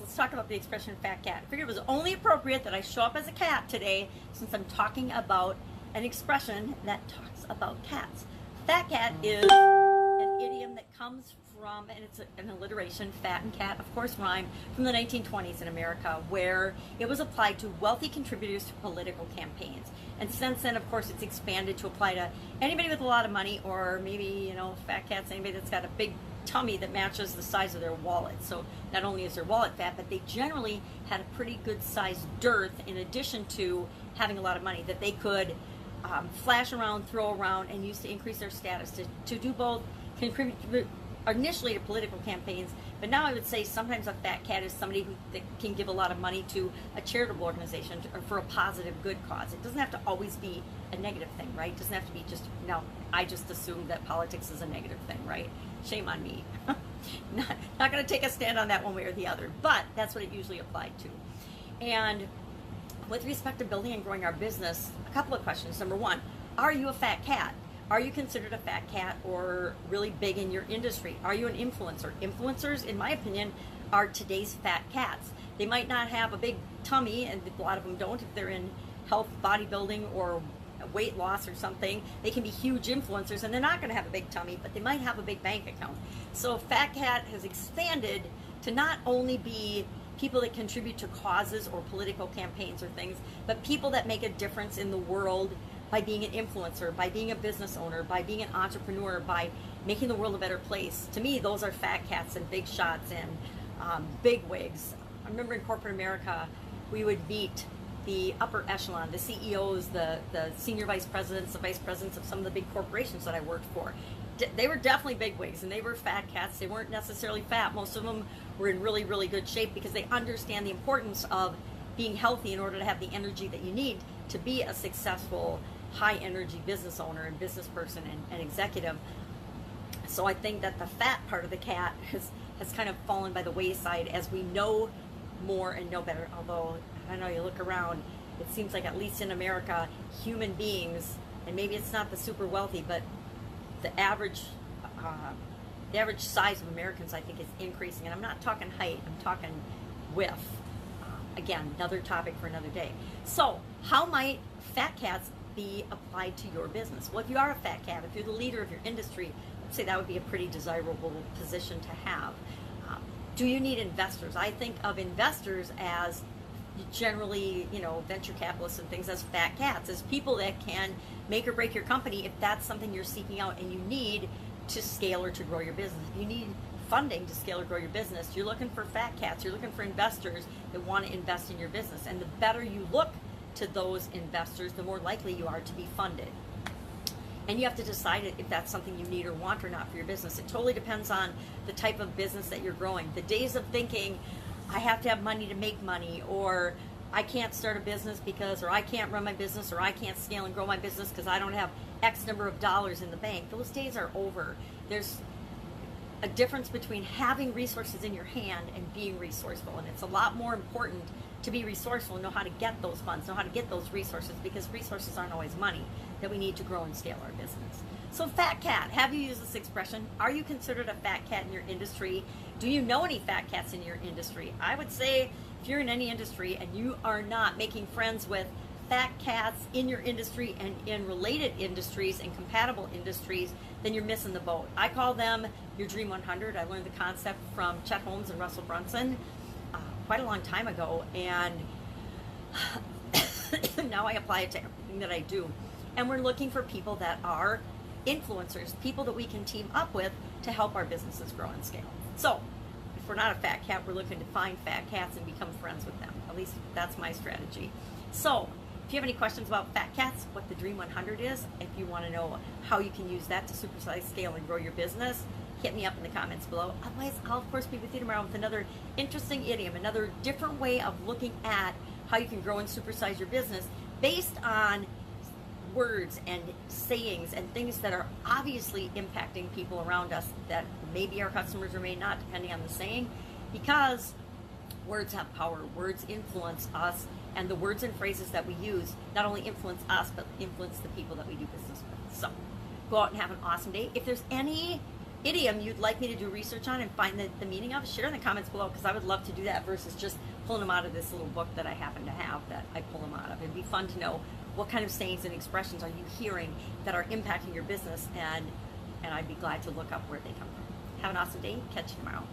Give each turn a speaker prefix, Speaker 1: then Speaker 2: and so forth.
Speaker 1: let's talk about the expression fat cat. I figured it was only appropriate that I show up as a cat today since I'm talking about an expression that talks about cats. Fat cat is an idiom that comes from, and it's an alliteration, fat and cat, of course, rhyme, from the 1920s in America, where it was applied to wealthy contributors to political campaigns. And since then, of course, it's expanded to apply to anybody with a lot of money, or maybe, you know, fat cat's anybody that's got a big tummy that matches the size of their wallet. So not only is their wallet fat, but they generally had a pretty good sized dearth in addition to having a lot of money that they could flash around, throw around, and use to increase their status, to do both, contribute initially to political campaigns, but now I would say sometimes a fat cat is somebody that can give a lot of money to a charitable organization or for a positive good cause. It doesn't have to always be a negative thing, right? It doesn't have to be just, now I just assumed that politics is a negative thing, right? Shame on me. Not going to take a stand on that one way or the other, but that's what it usually applied to. And with respect to building and growing our business, a couple of questions. Number one, are you a fat cat? Are you considered a fat cat or really big in your industry? Are you an influencer? Influencers, in my opinion, are today's fat cats. They might not have a big tummy, and a lot of them don't if they're in health, bodybuilding, or weight loss or something. They can be huge influencers and they're not going to have a big tummy, but they might have a big bank account. So fat cat has expanded to not only be people that contribute to causes or political campaigns or things, but people that make a difference in the world by being an influencer, by being a business owner, by being an entrepreneur, by making the world a better place. To me, those are fat cats and big shots and big wigs. I remember in corporate America, we would meet the upper echelon, the CEOs, the senior vice presidents, the vice presidents of some of the big corporations that I worked for. They were definitely big wigs, and they were fat cats. They weren't necessarily fat. Most of them were in really, really good shape because they understand the importance of being healthy in order to have the energy that you need to be a successful, high-energy business owner and business person and executive. So I think that the fat part of the cat has kind of fallen by the wayside as we know more and know better. Although, I don't know, you look around, it seems like at least in America, human beings, and maybe it's not the super wealthy, but the average size of Americans, I think, is increasing. And I'm not talking height, I'm talking width. Again, another topic for another day. So how might fat cats be applied to your business? Well, if you are a fat cat, if you're the leader of your industry, let's say that would be a pretty desirable position to have. Do you need investors? I think of investors as generally, you know, venture capitalists and things as fat cats, as people that can make or break your company if that's something you're seeking out and you need to scale or to grow your business. If you need funding to scale or grow your business, you're looking for fat cats. You're looking for investors that want to invest in your business. And the better you look to those investors, the more likely you are to be funded. And you have to decide if that's something you need or want or not for your business. It totally depends on the type of business that you're growing. The days of thinking, I have to have money to make money, or I can't start a business because, or I can't run my business, or I can't scale and grow my business because I don't have X number of dollars in the bank. Those days are over. There's a difference between having resources in your hand and being resourceful. And it's a lot more important to be resourceful and know how to get those funds, know how to get those resources, because resources aren't always money that we need to grow and scale our business. So fat cat, have you used this expression? Are you considered a fat cat in your industry? Do you know any fat cats in your industry? I would say if you're in any industry and you are not making friends with fat cats in your industry and in related industries and compatible industries, then you're missing the boat. I call them your Dream 100. I learned the concept from Chet Holmes and Russell Brunson quite a long time ago, and now I apply it to everything that I do. And we're looking for people that are influencers, people that we can team up with to help our businesses grow and scale. So if we're not a fat cat, we're looking to find fat cats and become friends with them. At least that's my strategy. So if you have any questions about fat cats, what the Dream 100 is, if you want to know how you can use that to supersize, scale, and grow your business, hit me up in the comments below. Otherwise, I'll of course be with you tomorrow with another interesting idiom, another different way of looking at how you can grow and supersize your business based on words and sayings and things that are obviously impacting people around us that maybe our customers or may not, depending on the saying, because words have power. Words influence us, and the words and phrases that we use not only influence us, but influence the people that we do business with. So go out and have an awesome day. If there's any idiom you'd like me to do research on and find the meaning of, share in the comments below, because I would love to do that versus just pulling them out of this little book that I happen to have that I pull them out of. It'd be fun to know what kind of sayings and expressions are you hearing that are impacting your business, and I'd be glad to look up where they come from. Have an awesome day. Catch you tomorrow.